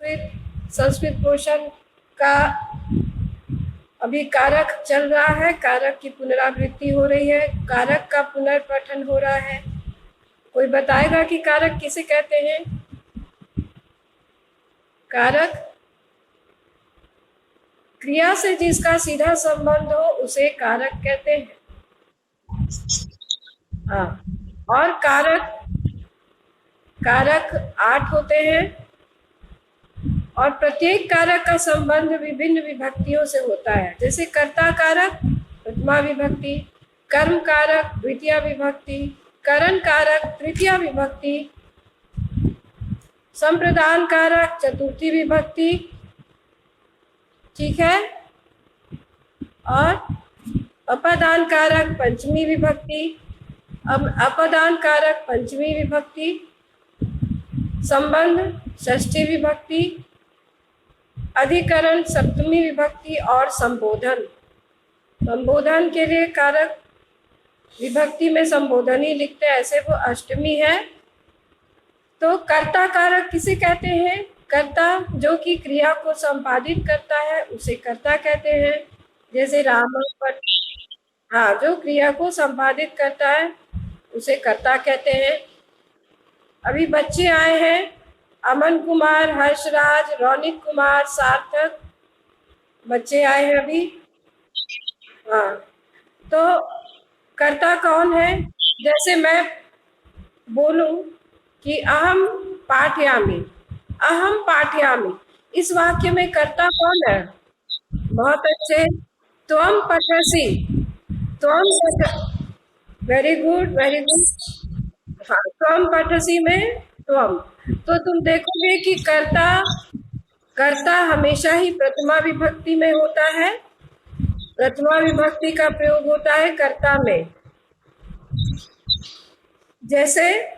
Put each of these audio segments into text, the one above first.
Sanskrit portion का अभी कारक चल रहा है, कारक की पुनरावृत्ति हो रही है, कारक का पुनर्पठन हो रहा है। कोई बताएगा कि कारक किसे कहते हैं? कारक क्रिया से जिसका सीधा संबंध हो उसे कारक कहते हैं। हाँ, और कारक 8 होते हैं और प्रत्येक कारक का संबंध विभिन्न विभक्तियों से होता है। जैसे कर्ता कारक प्रथमा विभक्ति, कर्म कारक द्वितीय विभक्ति, करण कारक तृतीय विभक्ति, संप्रदान कारक चतुर्थी विभक्ति, ठीक है, और अपदान कारक पंचमी विभक्ति, अब अपदान कारक पंचमी विभक्ति, संबंध षष्ठी विभक्ति, अधिकरण सप्तमी विभक्ति और संबोधन। संबोधन के लिए कारक विभक्ति में संबोधन ही लिखते हैं, ऐसे वो अष्टमी है। तो कर्ता कारक किसे कहते हैं? कर्ता जो कि क्रिया को संपादित करता है उसे कर्ता कहते हैं। जैसे राम पर, हाँ, जो क्रिया को संपादित करता है उसे कर्ता कहते हैं। अभी बच्चे आए हैं, अमन कुमार, हर्षराज, रौनिक कुमार, सार्थक, बच्चे आए हैं अभी। हाँ, तो कर्ता कौन है? जैसे मैं बोलूं कि अहम पाठयामि, अहम पाठयामि, इस वाक्य में कर्ता कौन है? बहुत अच्छे, त्वम पठसि, त्वम, वेरी गुड, वेरी गुड। हाँ, त्वम पठसि में त्वम। तो तुम देखोगे कि कर्ता हमेशा ही प्रथमा विभक्ति में होता है, प्रथमा विभक्ति का प्रयोग होता है कर्ता में। जैसे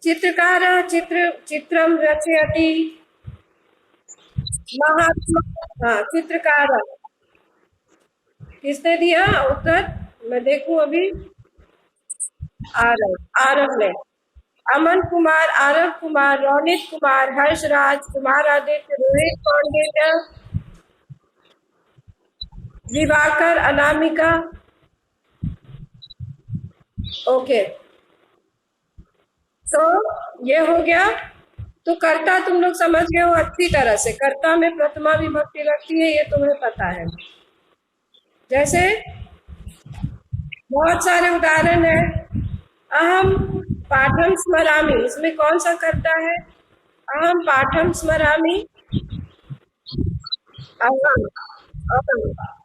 चित्रकार चित्रम रचयति, महात्मा, हाँ, चित्रकार किसने दिया उत्तर? मैं देखूं अभी। आरव ने। अमन कुमार, आरव कुमार, रौनित कुमार, हर्षराज, कुमार आदित्य, रोहित कौंडिन्य, दिवाकर, अनामिका। ओके, तो ये हो गया। तो कर्ता तुम लोग समझ गए हो अच्छी तरह से। कर्ता में प्रथमा विभक्ति लगती है, ये तुम्हें पता है। जैसे बहुत सारे उदाहरण है। अहम पाठम स्मरामि, इसमें कौन सा कर्ता है? अहम पाठम स्मरामि, अहम।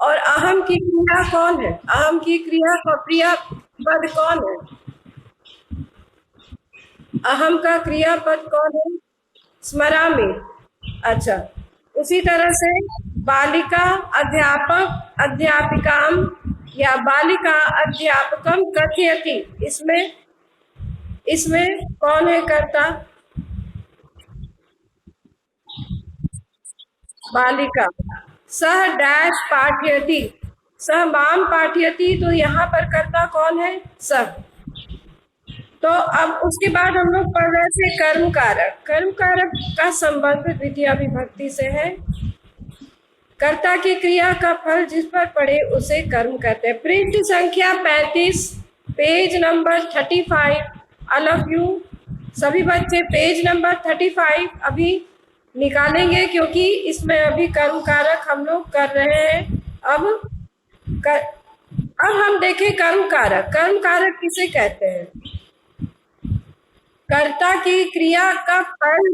और अहम की क्रिया कौन है? अहम की क्रियापद कौन है? अहम का क्रियापद कौन है? स्मरामि। अच्छा, उसी तरह से बालिका अध्यापक अध्यापिकाम या बालिका अध्यापकम कथयति, इसमें कौन है कर्ता? बालिका। सह डैश पाठयति, सह माम पाठयति, तो यहाँ पर कर्ता कौन है? सह। तो अब उसके बाद हम लोग पढ़ रहे थे कर्म कारक। कर्म कारक का संबंध द्वितीय विभक्ति से है। कर्ता की क्रिया का फल जिस पर पड़े उसे कर्म कहते हैं। पृष्ठ संख्या 35, page number 35। All of you, सभी बच्चे पेज नंबर 35 अभी निकालेंगे, क्योंकि इसमें अभी कर्म कारक हम लोग कर रहे हैं। अब हम देखें कर्म कारक। कर्म कारक किसे कहते हैं? कर्ता की क्रिया का फल,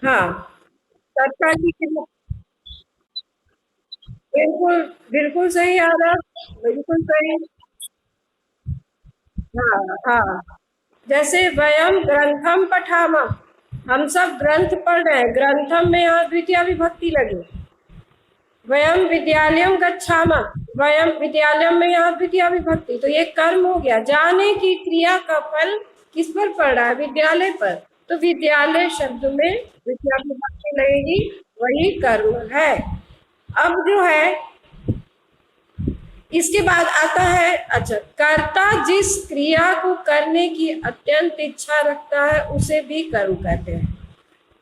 हाँ, कर्ता की क्रिया, बिल्कुल बिल्कुल सही आ रहा, बिल्कुल सही। हाँ हाँ, जैसे वयम ग्रंथम पठामा, हम सब ग्रंथ पढ़ रहे हैं, ग्रंथम में यहाँ द्वितीय विभक्ति लगी। वयम विद्यालयम गच्छामा, वयम विद्यालयम में यहाँ द्वितीय विभक्ति, तो ये कर्म हो गया। जाने की क्रिया का फल किस पर पड़ रहा है? विद्यालय पर, तो विद्यालय शब्द में द्वितीय विभक्ति लगेगी, वही कर्म है। अब जो है इसके बाद आता है, अच्छा, कर्ता जिस क्रिया को करने की अत्यंत इच्छा रखता है उसे भी कर्म कहते हैं।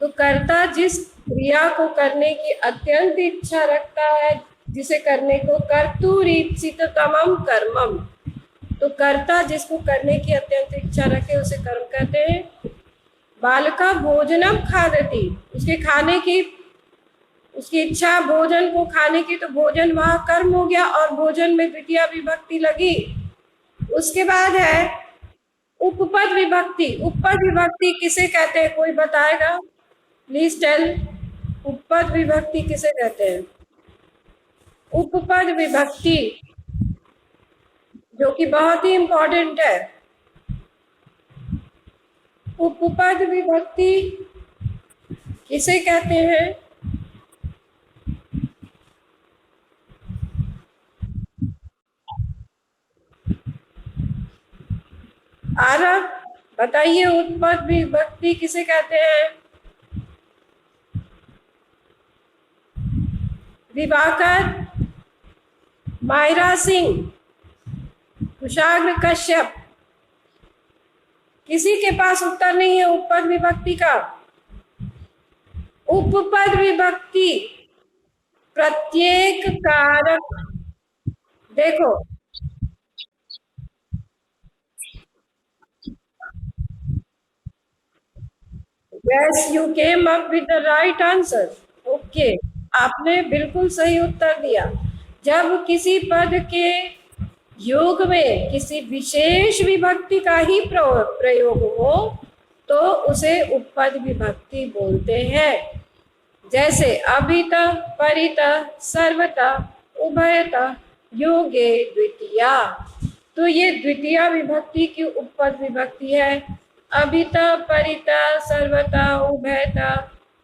तो कर्ता जिस क्रिया को करने की अत्यंत इच्छा रखता है, जिसे करने को कर्तुरीप्सिततमं कर्मम, तो कर्ता जिसको करने की अत्यंत इच्छा रखे उसे कर्म कहते हैं। बालका भोजनम खादति, उसके खाने की, उसकी इच्छा भोजन को खाने की, तो भोजन वहां कर्म हो गया और भोजन में द्वितीया विभक्ति लगी। उसके बाद है उपपद विभक्ति। उपपद विभक्ति किसे कहते हैं, कोई बताएगा? प्लीज टेल, उपपद विभक्ति किसे कहते हैं? उपपद विभक्ति जो कि बहुत ही इंपॉर्टेंट है। उपपद विभक्ति किसे कहते हैं? आरव बताइए, उपपद विभक्ति किसे कहते हैं? दिवाकर, मायरा सिंह, कुशाग्र कश्यप, किसी के पास उत्तर नहीं है उपपद विभक्ति का? उपपद विभक्ति प्रत्येक कारक, देखो yes, you came up with the right answer. Okay, आपने बिल्कुल सही उत्तर दिया। जब किसी पद के योग में किसी विशेष विभक्ति का ही प्रयोग हो तो उसे उपपद विभक्ति बोलते हैं। जैसे अभितः, परितः, सर्वतः, उभयतः, योगे, द्वितीया, तो ये द्वितीया विभक्ति की उपपद विभक्ति है। अभितः, परितः, सर्वतः, उभयतः,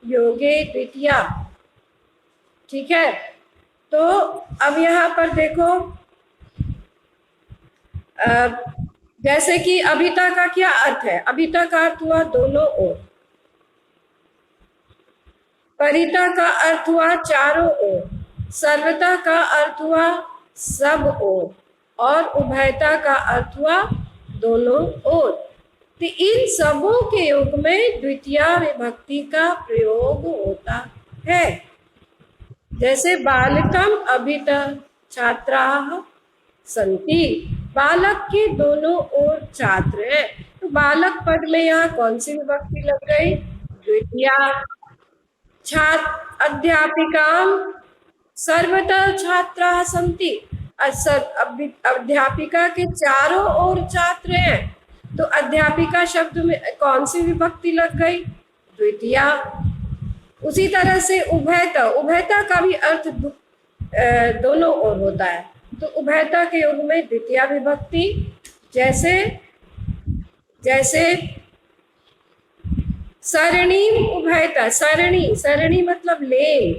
योगे, द्वितीया। ठीक है, तो अब यहाँ पर देखो, जैसे कि अभिता का क्या अर्थ है? अभिता का अर्थ हुआ दोनों ओर, परिता का अर्थ हुआ चारों ओर, सर्वता का अर्थ हुआ सब ओर, और उभयता का अर्थ हुआ दोनों ओर। तो इन सबों के योग में द्वितीया विभक्ति का प्रयोग होता है। जैसे बालकम अभितः छात्राः संति, बालक के दोनों ओर छात्र हैं, तो बालक पद में यहाँ कौन सी विभक्ति लग गई? द्वितीया। छात्र अध्यापिकाम सर्वतः छात्राः संति, अध्यापिका के चारों ओर छात्र हैं, तो अध्यापिका शब्द में कौन सी विभक्ति लग गई? द्वितीया। उसी तरह से उभयता, उभयता का भी अर्थ दोनों ओर होता है, तो उभयता के योग में द्वितीया विभक्ति। जैसे जैसे सरणीम उभयता, सरणी, सरणी मतलब ले,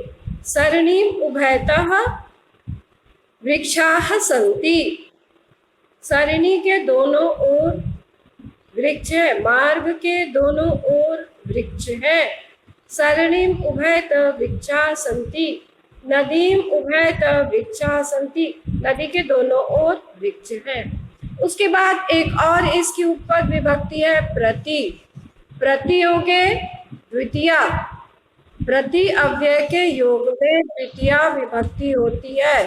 सरणीम उभयतः वृक्षाः सन्ति, सरणी के दोनों ओर वृक्ष है, मार्ग के दोनों ओर वृक्ष है। सरणीम उभयतः वृक्षाः सन्ति, नदीम उभयतः वृक्षाः सन्ति, नदी के दोनों ओर वृक्ष हैं। उसके बाद एक और इसकी उपपद विभक्ति है प्रति। प्रति योगे द्वितीया, प्रति अव्यय के योग में द्वितीया विभक्ति होती है।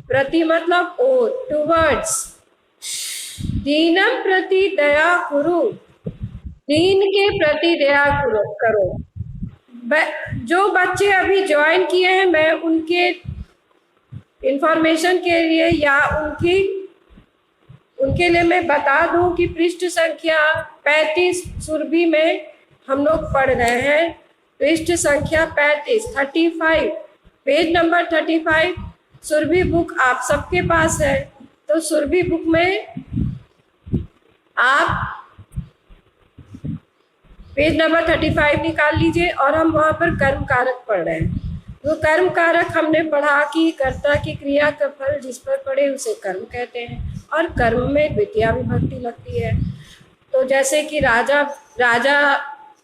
प्रति मतलब ओर, टुवर्ड्स। दीनम प्रति दया कुरु, दीन के प्रति दया करो। जो बच्चे अभी ज्वाइन किए हैं, मैं उनके इंफॉर्मेशन के लिए या उनके लिए मैं बता दूं कि पृष्ठ संख्या 35 सुरभि में हम लोग पढ़ रहे हैं। पृष्ठ संख्या 35 पेज नंबर 35 सुरभि बुक आप सबके पास है। तो सुरभि बुक में आप पेज नंबर 35 निकाल लीजिए और हम वहां पर कर्म कारक पढ़ रहे हैं। तो कर्म कारक हमने पढ़ा कि कर्ता की क्रिया का फल जिस पर पड़े उसे कर्म कहते हैं, और कर्म में द्वितीया विभक्ति लगती है। तो जैसे कि राजा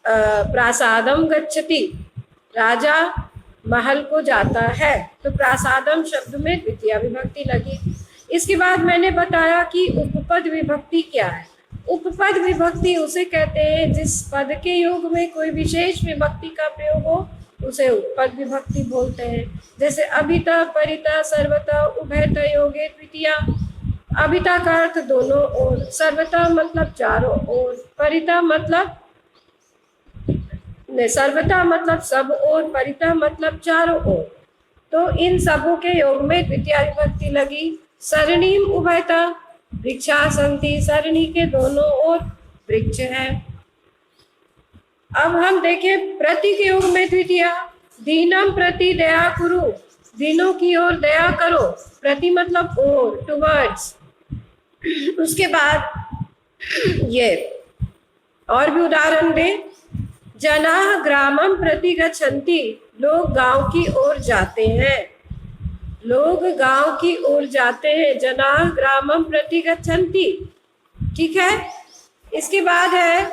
प्रासादम गच्छति, राजा महल को जाता है, तो प्रासादम शब्द में द्वितीया विभक्ति लगी। इसके बाद मैंने बताया कि उपपद विभक्ति क्या है। उपपद विभक्ति उसे कहते हैं जिस पद के योग में कोई विशेष विभक्ति का प्रयोग हो, उसे उपपद विभक्ति बोलते हैं। जैसे अभिता, परिता, सर्वता, उभयता, योगे, द्वितीया। अभिता का अर्थ दोनों ओर, सर्वता मतलब चारों ओर, परिता मतलब सर्वता मतलब सब ओर, परिता मतलब चारों ओर। तो इन सबों के योग में द्वितीया विभक्ति लगी। सरणीम उभयता, वृक्षा संति, सरणी के दोनों ओर वृक्ष है। अब हम देखें प्रति के योग में द्वितीया। दीनम प्रति दया कुरु, दीनों की ओर दया करो, प्रति मतलब ओर, टुवर्ड्स। उसके बाद ये और भी उदाहरण दे। जना ग्रामम प्रति गच्छन्ति, लोग गांव की ओर जाते हैं, लोग गांव की ओर जाते हैं। जना ग्रामम प्रति गच्छन्ति, ठीक है। इसके बाद है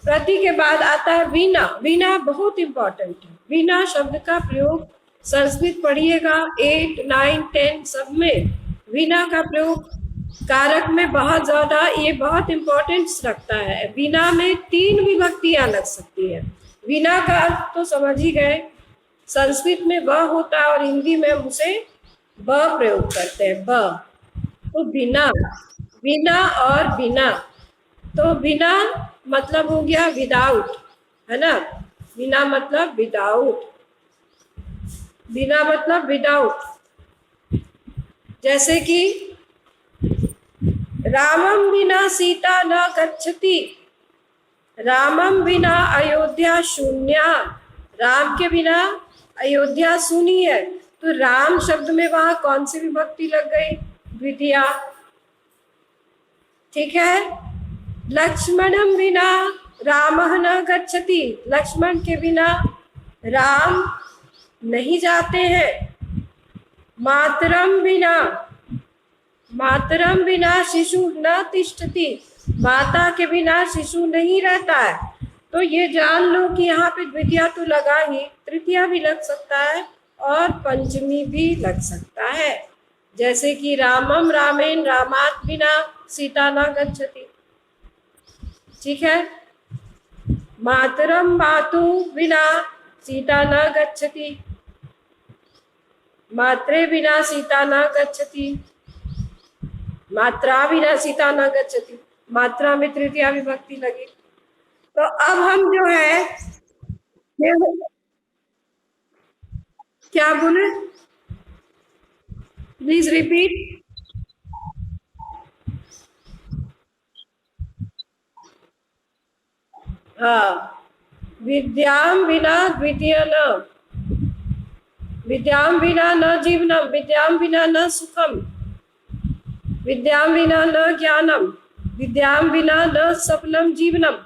प्रति के बाद आता है वीणा। वीणा बहुत इंपॉर्टेंट है। वीणा शब्द का प्रयोग संस्कृत पढ़िएगा 8, 9, 10 सब में वीणा का प्रयोग कारक में बहुत ज्यादा, ये बहुत इंपॉर्टेंस रखता है। वीणा में 3 विभक्तियां लग सकती है। वीणा का अर्थ तो समझ ही गए, संस्कृत में ब होता है और हिंदी में हम उसे ब प्रयोग करते हैं, ब। तो बिना, बिना और बिना, तो बिना मतलब हो गया विदाउट, है ना। बिना मतलब विदाउट, बिना मतलब विदाउट। जैसे कि रामम बिना सीता न गच्छति, रामम बिना अयोध्या शून्या, राम के बिना अयोध्या सुनी है। तो राम शब्द में वहां कौन सी विभक्ति लग गई? द्वितीया, ठीक है। लक्ष्मणम बिना रामः न गच्छति, लक्ष्मण के बिना राम नहीं जाते हैं। मातरम बिना, मातरम बिना शिशु न तिष्ठति, माता के बिना शिशु नहीं रहता है। तो ये जान लो कि यहाँ पे द्वितीया तो लगा ही, तृतीया भी लग सकता है और पंचमी भी लग सकता है। जैसे कि रामम रामेन रामात बिना सीता न गच्छति, ठीक है। मातरम मातु बिना सीता न गच्छति, मात्रे बिना सीता न गच्छति, मात्रा बिना सीता न गच्छति, मात्रा में तृतीया विभक्ति लगी। तो अब हम जो है ये क्या बोले, प्लीज रिपीट। हाँ, विद्याम बिना द्वितीय न, विद्याम बिना न जीवनम, विद्याम बिना न सुखम, विद्याम बिना न ज्ञानम, विद्याम बिना न सफलम जीवनम।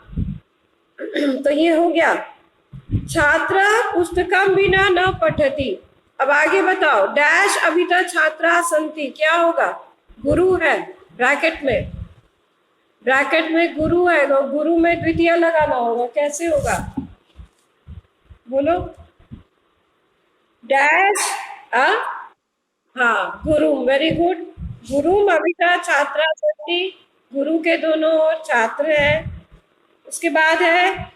तो ये हो गया। छात्र पुस्तकम बिना न पठति। अब आगे बताओ, डैश अभिता छात्रा संति, क्या होगा? गुरु है, ब्रैकेट में, ब्रैकेट में गुरु है, तो गुरु में द्वितीय लगाना होगा। कैसे होगा बोलो? डैश, हाँ गुरु, वेरी गुड। गुरु अभिता छात्रा संति, गुरु के दोनों ओर छात्र है। उसके बाद है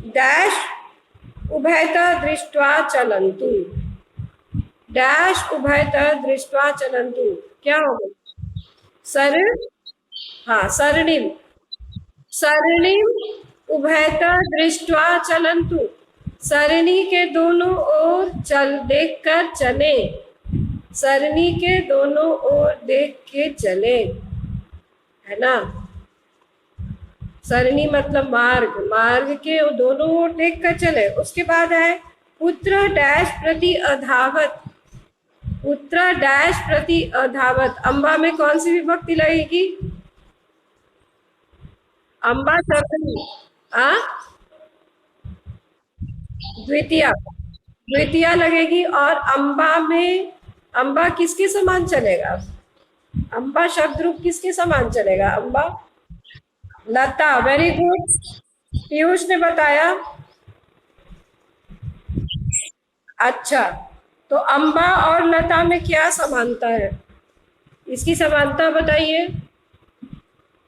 डैश उभयता दृष्ट्वा चलन्तु, डैश उभयता दृष्ट्वा चलन्तु, क्या होगा? सर, हाँ सरणिम, सरणिम उभयता दृष्ट्वा चलन्तु, सरणी के दोनों ओर चल देख कर चले, सरणी के दोनों ओर देख के चले, है ना। सरणी मतलब मार्ग, मार्ग के दोनों ओर देख कर चले। उसके बाद है पुत्र डैश प्रति अधावत, पुत्र डैश प्रति अधावत। अम्बा में कौन सी विभक्ति लगेगी? अम्बा शब्द द्वितीया, द्वितीया लगेगी। और अम्बा में, अम्बा किसके समान चलेगा? अम्बा शब्द रूप किसके समान चलेगा? अम्बा, लता, वेरी गुड, पीयूष ने बताया। अच्छा, तो अम्बा और लता में क्या समानता है? इसकी समानता बताइए।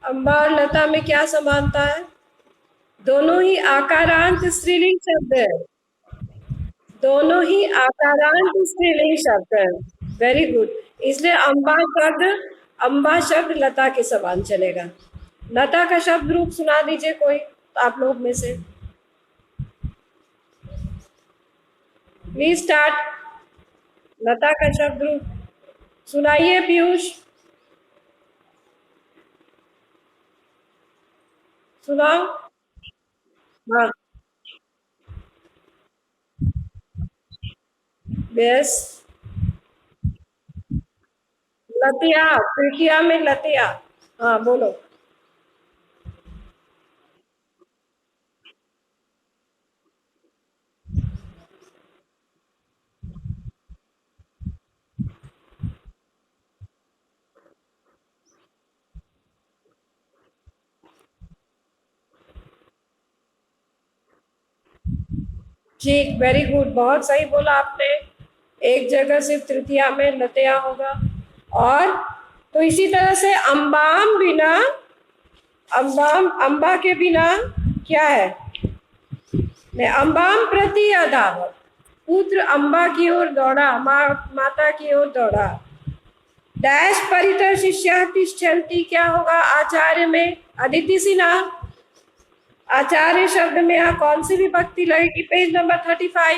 अम्बा और लता में क्या समानता है? दोनों ही आकारांत स्त्रीलिंग शब्द है। दोनों ही आकारांत स्त्रीलिंग शब्द है। Very good. इसलिए अम्बा शब्द लता के समान चलेगा। लता का शब्द रूप सुना दीजिए कोई आप लोग में से। Please start. लता का शब्द रूप सुनाइए पीयूष, सुनाओ। हाँ। यस। लतिया, तृतीया में लतिया। हाँ बोलो। ठीक, वेरी गुड, बहुत सही बोला आपने। एक जगह सिर्फ तृतीया में लतिया होगा। और तो इसी तरह से अम्बाम बिना, अम्बाम, अम्बा के बिना क्या है? अम्बाम प्रति अधावत, पुत्र अम्बा की ओर दौड़ा, माता की ओर दौड़ा। डैश परितर शिष्या तिष्ठन्ति क्या होगा आचार्य में? अदिति सिन्हा। आचार्य शब्द में यहाँ कौन सी विभक्ति लगेगी? Page number 35।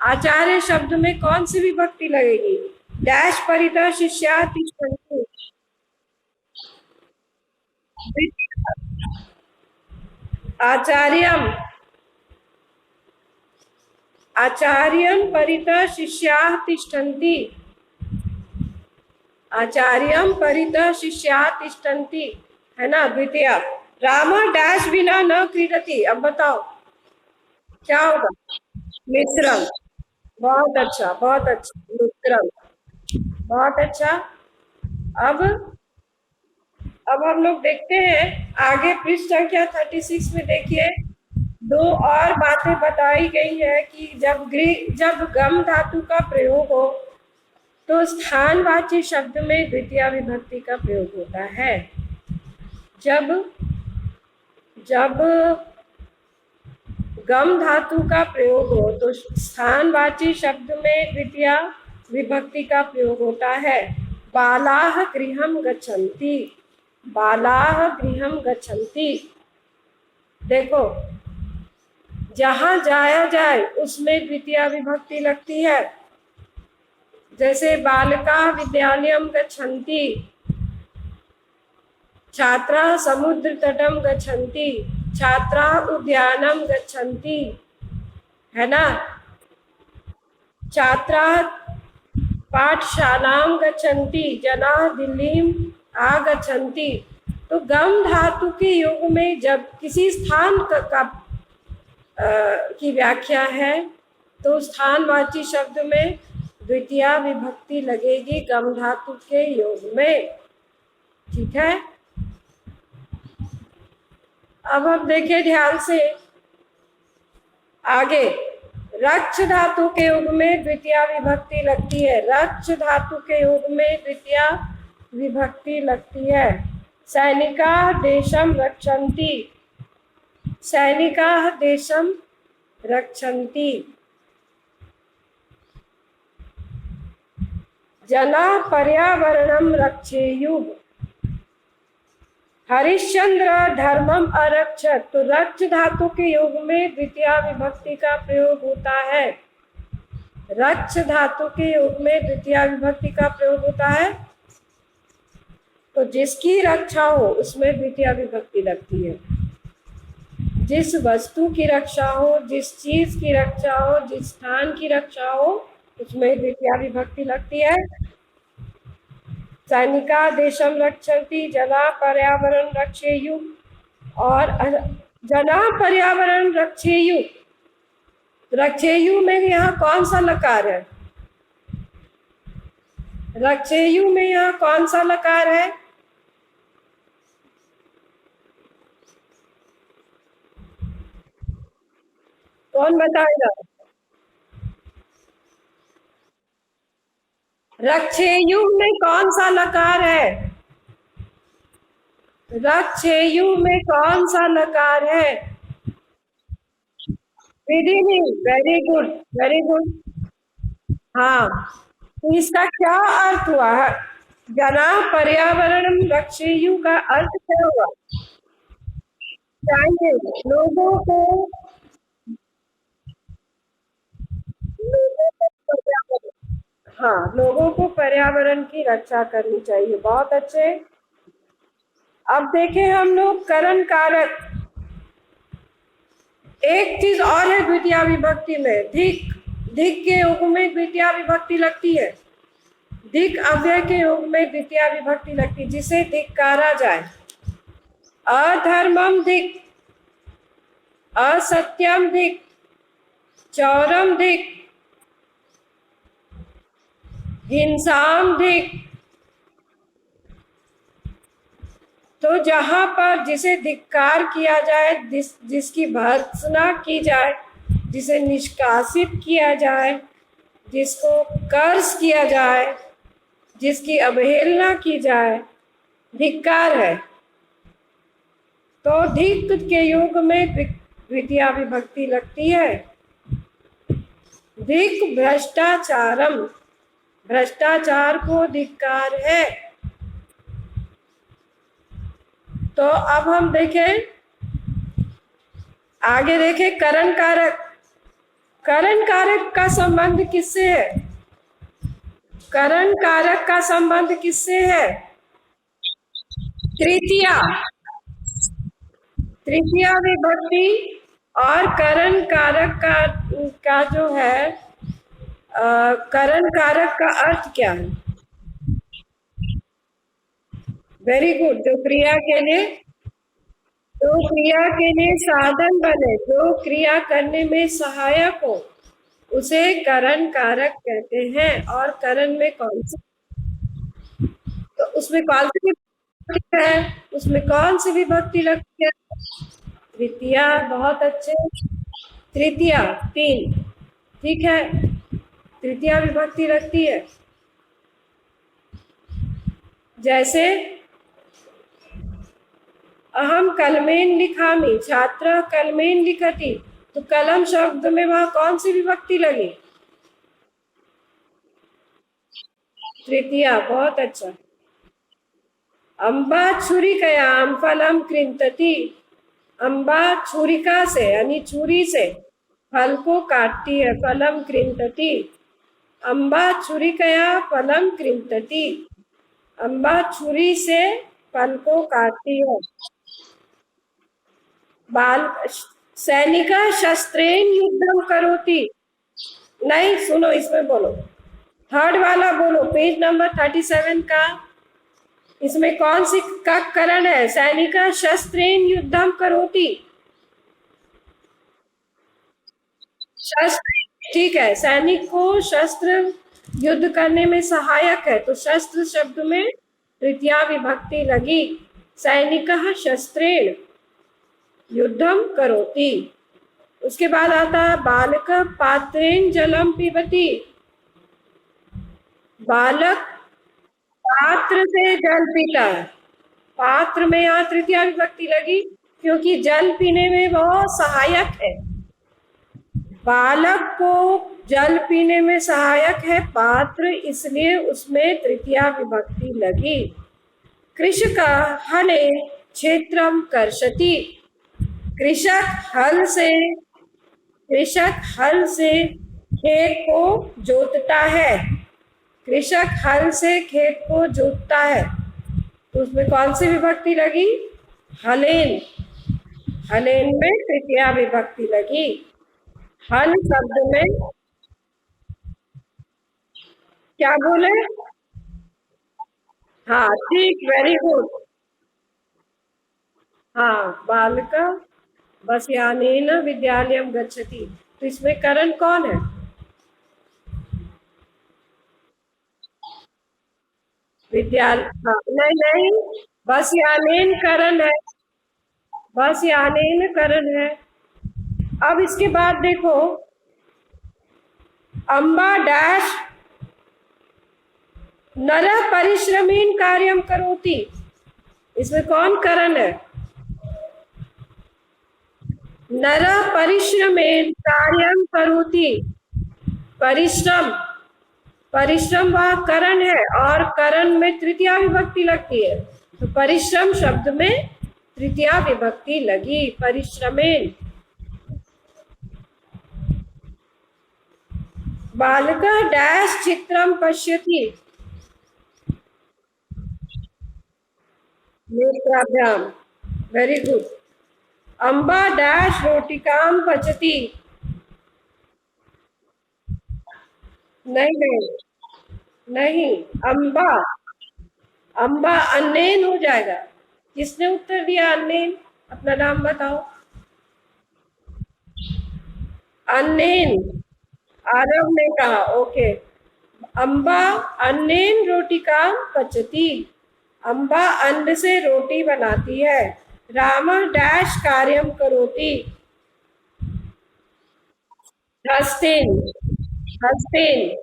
आचार्य शब्द में कौन सी विभक्ति लगेगी? डैश परितः शिष्या तिष्ठन्ति। आचार्यम, आचार्यम परितः शिष्या तिष्ठन्ति। आचार्यम परितः शिष्या तिष्ठन्ति, है ना द्वितीय। राम डैश बिना न क्रीडति, अब बताओ क्या होगा? मिश्रम। बहुत अच्छा, बहुत अच्छा, मिश्रम। बहुत अच्छा। अब अब हम लोग देखते हैं आगे पृष्ठ संख्या 36 में। देखिए दो और बातें बताई गई है कि जब गम धातु का प्रयोग हो तो स्थानवाची शब्द में द्वितीय विभक्ति का प्रयोग होता है। जब जब गम धातु का प्रयोग हो तो स्थानवाची शब्द में द्वितीय विभक्ति का प्रयोग होता है। बालाः गृहं गच्छन्ति, बालाः गृहं गच्छन्ति। देखो जहां जाया जाए उसमें द्वितीय विभक्ति लगती है। जैसे बालकाः विद्यालयं गच्छन्ति, छात्राः समुद्र तटं गच्छन्ति, छात्राः उद्यानं गच्छन्ति, है ना। छात्राः पाठशालां गच्छन्ति, जनाः दिल्लीं आगच्छन्ति। तो गम धातु के योग में जब किसी स्थान की व्याख्या है तो स्थानवाची शब्द में द्वितीय विभक्ति लगेगी गम धातु के योग में। ठीक है। अब हम देखें ध्यान से आगे। रक्ष धातु के योग में द्वितीय विभक्ति लगती है। रक्ष धातु के योग में द्वितीय विभक्ति लगती है। सैनिकाः देशं रक्षन्ति, सैनिकाः देशं रक्षन्ति। जनाः पर्यावरणं रक्षेयुः, हरिश्चंद्र धर्मम अरक्षत। तो रक्ष धातु के योग में द्वितीय विभक्ति का प्रयोग होता है। रक्ष धातु के योग में द्वितीय विभक्ति का प्रयोग होता है। तो जिसकी रक्षा हो उसमें द्वितीय विभक्ति लगती है। जिस वस्तु की रक्षा हो, जिस चीज की रक्षा हो, जिस स्थान की रक्षा हो, उसमें द्वितीय विभक्ति लगती है। सैनिका देशम रक्षन्ति, जना पर्यावरण रक्षेयु। और जना पर्यावरण रक्षेयु, रक्षेयु में यहाँ कौन सा लकार है? रक्षेयु में यहाँ कौन सा लकार है? कौन बताएगा? रक्षेयु में कौन सा लकार है? रक्षेयु में कौन सा लकार है? विधिनी, वेरी गुड, वेरी गुड। हाँ, तो इसका क्या अर्थ हुआ? जना पर्यावरण रक्षेयु का अर्थ क्या हुआ? चाहिए लोगों को, हाँ, लोगों को पर्यावरण की रक्षा करनी चाहिए। बहुत अच्छे। अब देखें हम लोग करण कारक। एक चीज और है द्वितीया विभक्ति में, धिक। धिक के योग में द्वितीया विभक्ति लगती है। धिक अव्यय के योग में द्वितीया विभक्ति लगती है, जिसे धिक्कारा जाए। अधर्मम धिक, असत्यम धिक, चौरम धिक, हिंसाम धिक। तो जहां पर जिसे धिक्कार किया जाए, जिसकी भर्त्सना की जाए, जिसे निष्कासित किया जाए, जिसको कर्ष किया जाए, जिसकी अवहेलना की जाए, धिक्कार है। तो धिक के योग में द्वितीया विभक्ति लगती है। धिक भ्रष्टाचारम, भ्रष्टाचार को धिक्कार है। तो अब हम देखें, आगे देखें करण कारक। करण कारक का संबंध किससे है? करण कारक का संबंध किससे है? तृतीया, तृतीया विभक्ति और करण कारक का जो है, करण कारक का अर्थ क्या है? Very good. जो क्रिया के लिए साधन बने, जो क्रिया करने में सहायक हो, उसे करण कारक कहते हैं। और करण में कौन सी, तो उसमें कौन सी विभक्ति है? उसमें कौन सी विभक्ति लगती है? तृतीया। बहुत अच्छे। तृतीया, 3, ठीक है, तृतीया विभक्ति लगती है। जैसे अहम कलमेन लिखामि, छात्र कलमेन लिखति, तो कलम शब्द में वहां कौन सी विभक्ति लगी? तृतीया। बहुत अच्छा। अम्बा छुरिकयाम फलम कृंतति, अम्बा छुरिका से यानी छुरी से फल को काटती है, फलम कृंतति। अम्बा छुरिकया फलम कृंतति, अम्बा छुरी से फल को काटती है। बाल सैनिका शस्त्रेन युद्धम करोति, नहीं सुनो, इसमें बोलो, थर्ड वाला बोलो, पेज नंबर 37 का। इसमें कौन सी का करण है? सैनिका शस्त्रेन युद्धम करोति, शस्त्र, ठीक है। सैनिक को शस्त्र युद्ध करने में सहायक है, तो शस्त्र शब्द में तृतीया विभक्ति लगी। सैनिकः शस्त्रेण युद्धम करोति। उसके बाद आता है बालक पात्रेण जलम पिबति, बालक पात्र से जल पीता है। पात्र में यहाँ तृतीया विभक्ति लगी क्योंकि जल पीने में बहुत सहायक है। बालक को जल पीने में सहायक है पात्र, इसलिए उसमें तृतीया विभक्ति लगी। कृषक हले क्षेत्रम कर्षति, कृषक हल से खेत को जोतता है। कृषक हल से खेत को जोतता है, तो उसमें कौन सी विभक्ति लगी? हलेन। हलेन में तृतीया विभक्ति लगी। हल शब्द में क्या बोले? हाँ, ठीक, वेरी गुड। हाँ, बालक बस्यानेन विद्यालयम गच्छति, तो इसमें करण कौन है? विद्यालय। हाँ, नहीं, बस्यानेन करण है, बस्यानेन करण है। अब इसके बाद देखो, अम्बा डैश नरः परिश्रमेण कार्यम करोति, इसमें कौन करण है? नरः परिश्रमेण कार्यम करोति, परिश्रम, परिश्रम वह करण है और करण में तृतीया विभक्ति लगती है, तो परिश्रम शब्द में तृतीया विभक्ति लगी, परिश्रमेण। बालकः डैश चित्रम पश्यति, नेत्राभ्याम, वेरी गुड। अम्बा डैश रोटिकां पचति, नहीं नहीं नहीं, अम्बा, अम्बा अन्नेन हो जाएगा। किसने उत्तर दिया अन्नेन? अपना नाम बताओ। अन्नेन, आरव ने कहा, ओके। अम्बा अन्नेन रोटिकां पचति, अम्बा अन्न से रोटी बनाती है। रामः डैश कार्यम करोति, हस्तेन, हस्तेन।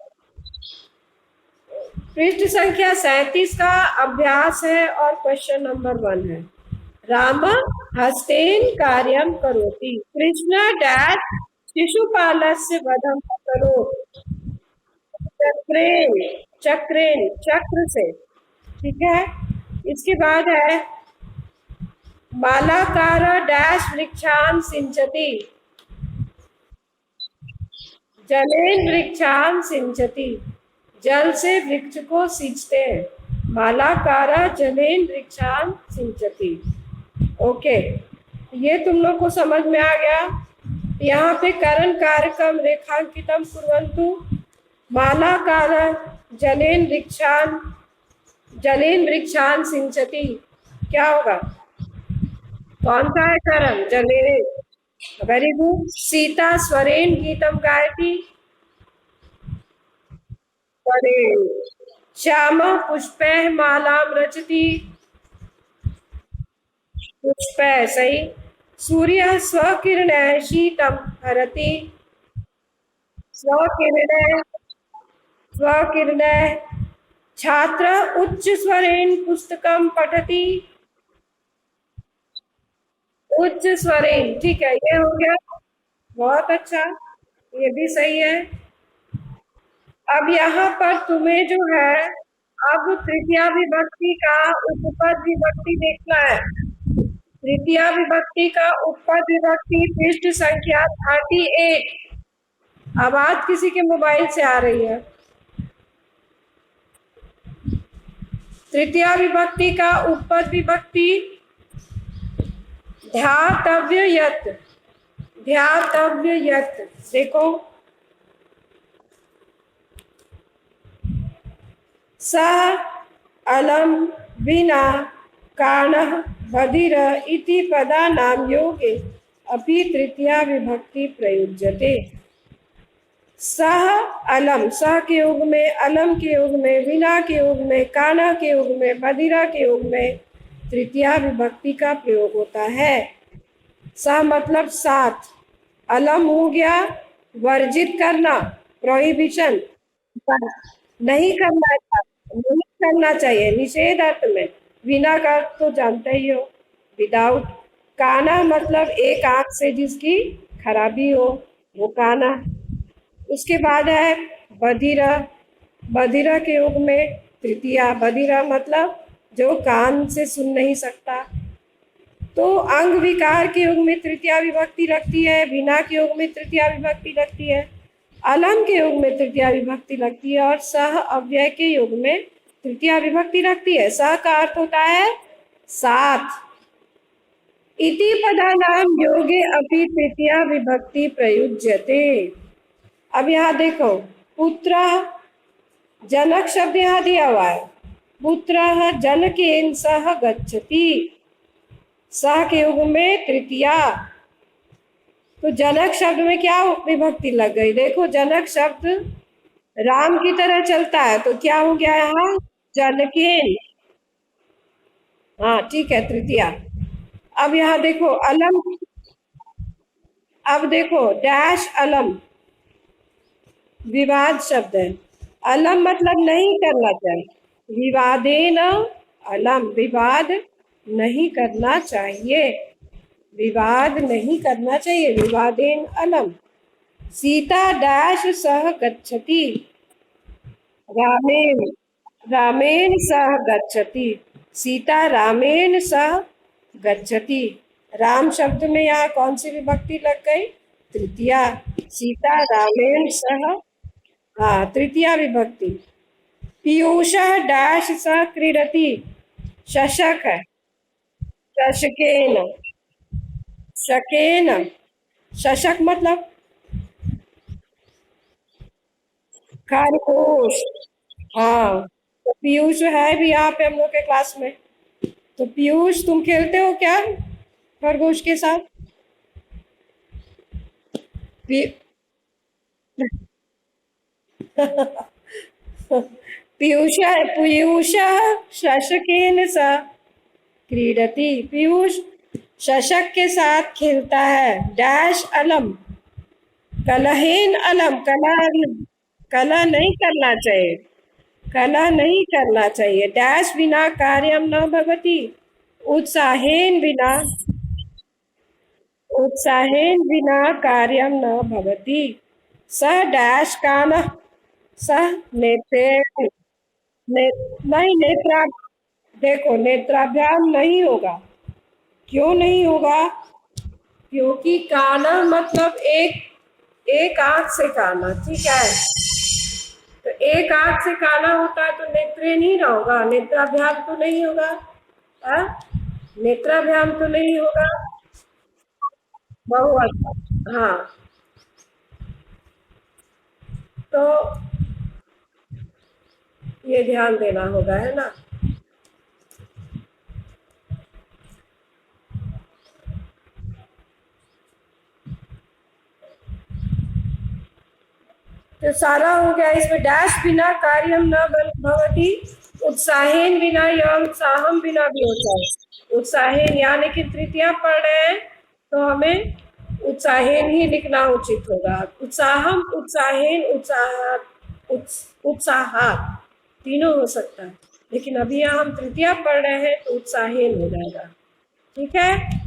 पृष्ठ संख्या 37 का अभ्यास है और क्वेश्चन नंबर 1 है। रामः हस्तेन कार्यम करोति, कृष्ण डैश शिशुपालस्य वधं करोति, चक्रेण, चक्रेण, चक्र से, ठीक है। इसके बाद है मालाकार डैश वृक्षान सिंचति, जलेन वृक्षान सिंचति, जल से वृक्ष को सींचते हैं। मालाकार जलेन वृक्षान सिंचति, ओके। ये तुम लोग को समझ में आ गया। यहाँ पे करण कार्यक्रम रेखांकितम कुर्वन्तु, मालाकार जलेन वृक्षान, जलेन वृक्षान सिंचति, क्या होगा? कौन सा है करण? जलेन, वेरी गुड। सीता स्वरेण गीतम गायति, स्वरेण। श्यामः पुष्पैः मालां रचति, पुष्पैः, सही। सूर्यः स्वकिरणैः शीतं हरति, स्वकिरणैः, स्वकिरणैः। छात्रः उच्च स्वरेण पुस्तकं पठति, उच्च स्वरेण, ठीक है, ये हो गया, बहुत अच्छा, ये भी सही है। अब यहाँ पर तुम्हें जो है, अब तृतीया विभक्ति का उपपद विभक्ति देखना है। तृतीया विभक्ति का उपपद विभक्ति पृष्ठ संख्या 38। आवाज किसी के मोबाइल से आ रही है। तृतीया विभक्ति का उपपद विभक्ति ध्यातव्य यत्, ध्यातव्य यत्, देखो। सः अलम विना काणः बधिर इति पदानां योगे अपि तृतीया विभक्ति प्रयुज्यते। सः अलम, सः के योग में, अलम के योग में, विना के योग में, काणः के योग में, बधिरा के योग में तृतीया विभक्ति का प्रयोग होता है। सः मतलब साथ, अलम हो गया वर्जित करना, प्रोहिबिशन, नहीं करना, नहीं करना चाहिए, निषेध अर्थ में। विना का अर्थ तो जानते ही हो, विदाउट। काना मतलब एक आंख से जिसकी खराबी हो, वो काना। उसके बाद है बधिरा, बधिरा के योग में तृतीया, बधिरा मतलब जो कान से सुन नहीं सकता। तो अंग विकार के योग में तृतीया विभक्ति लगती है, बिना के योग में तृतीया विभक्ति लगती है, अलम के योग में तृतीया विभक्ति लगती है और सह अव्यय के योग में तृतीया विभक्ति लगती है। सह का अर्थ होता है साथ। इति पदानां योगे अपि तृतीया विभक्ति प्रयुज्यते। अब यहाँ देखो, पुत्र, जनक शब्द यहाँ दिया हुआ है। पुत्र जनकेन सह गच्छति, सह के योग में तृतीया, तो जनक शब्द में क्या विभक्ति लग गई? देखो, जनक शब्द राम की तरह चलता है, तो क्या हो गया यहाँ? जनकेन, हाँ ठीक है, तृतीया। अब यहाँ देखो अलम, अब देखो डैश अलम विवाद शब्द है। अलम मतलब नहीं करना चाहिए, विवादेन अलम, विवाद नहीं करना चाहिए, विवाद नहीं करना चाहिए, विवादेन अलम। सीता डैश सह गच्छति, रामेण, रामेण सह गच्छति, सीता रामेण सह गच्छति। राम शब्द में यहाँ कौन सी विभक्ति लग गई? तृतीया। सीता रामेण सह, हाँ तृतीया विभक्ति। पीयूष डैश सह क्रीडति, शशक है, शशकेन, शकेन, शशक मतलब खरगोश। हाँ, तो पीयूष है भी यहाँ पे हम लोग के क्लास में। तो पीयूष तुम खेलते हो क्या खरगोश के साथ? पी- पीयूष, पीयूष शशकेन सह क्रीडति, पीयूष शशक के साथ खेलता है। डैश अलम, कलहेन अलम, कलह नहीं करना चाहिए, कलह नहीं करना चाहिए। डैश बिना कार्यम न भवति, उत्साहेन बिना, उत्साहेन बिना कार्यम न भवति। स डैश कानः, सह नेत्रेण, नहीं नेत्रा, देखो नेत्राभ्याम नहीं होगा। क्यों नहीं होगा? क्योंकि काना मतलब एक आंख से काना, ठीक है। तो एक आंख से काना होता है तो नेत्रे नहीं ना होगा, नेत्राभ्याम तो नहीं होगा। हाँ? नेत्राभ्याम तो नहीं होगा। बहुत, हाँ। तो ये ध्यान देना होगा, है ना। तो सारा हो गया। इसमें डैश बिना कार्यम न भवति, उत्साहेन बिना या उत्साहम बिना भी होता है। उत्साहेन यानी कि तृतीया पढ़ रहे हैं तो हमें उत्साहेन ही लिखना उचित होगा। उत्साहम, उत्साहेन, उत्साहात तीनों हो सकता है, लेकिन अभी यहाँ हम तृतीया पढ़ रहे हैं तो उत्साहेन हो जाएगा। ठीक है।